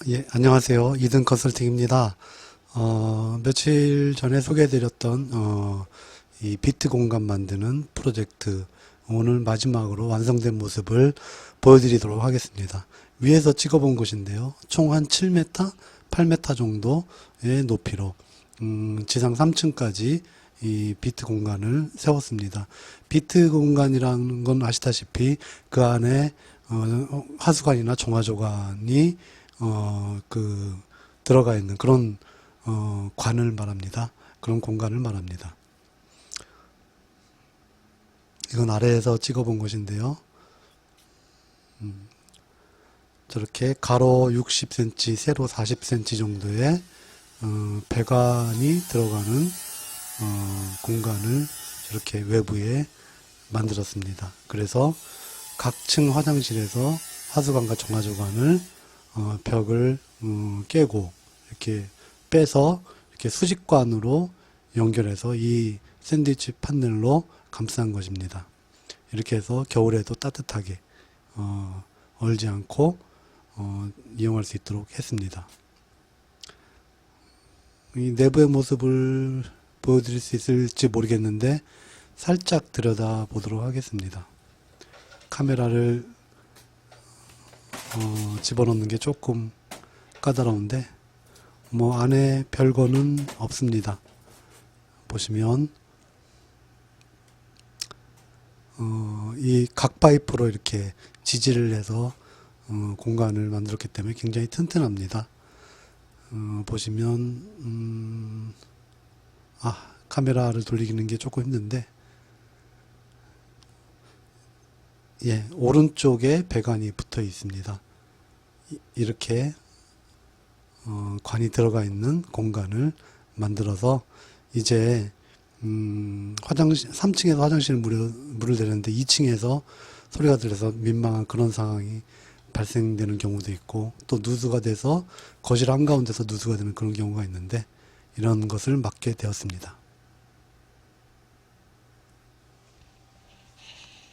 예, 안녕하세요. 이든 컨설팅입니다. 며칠 전에 소개해드렸던, 이 비트 공간 만드는 프로젝트, 오늘 마지막으로 완성된 모습을 보여드리도록 하겠습니다. 위에서 찍어본 곳인데요. 총 한 7m, 8m 정도의 높이로, 지상 3층까지 이 비트 공간을 세웠습니다. 비트 공간이라는 건 아시다시피 그 안에 하수관이나 정화조관이 들어가 있는 그런 관을 말합니다. 그런 공간을 말합니다. 이건 아래에서 찍어본 것인데요. 저렇게 가로 60cm, 세로 40cm 정도의 배관이 들어가는 공간을 저렇게 외부에 만들었습니다. 그래서 각 층 화장실에서 하수관과 정화조관을 벽을 깨고 이렇게 빼서 이렇게 수직관으로 연결해서 이 샌드위치 판넬로 감싼 것입니다. 이렇게 해서 겨울에도 따뜻하게 얼지 않고 이용할 수 있도록 했습니다. 이 내부의 모습을 보여드릴 수 있을지 모르겠는데 살짝 들여다 보도록 하겠습니다. 카메라를 집어넣는 게 조금 까다로운데 뭐 안에 별거는 없습니다. 보시면 이 각 파이프로 이렇게 지지를 해서 공간을 만들었기 때문에 굉장히 튼튼합니다. 보시면 카메라를 돌리는 게 조금 힘든데 예, 오른쪽에 배관이 붙어 있습니다. 이렇게 관이 들어가 있는 공간을 만들어서 이제 화장실 3층에서 화장실 물을 대는데 2층에서 소리가 들려서 민망한 그런 상황이 발생되는 경우도 있고 또 누수가 돼서 거실 한가운데서 누수가 되는 그런 경우가 있는데 이런 것을 막게 되었습니다.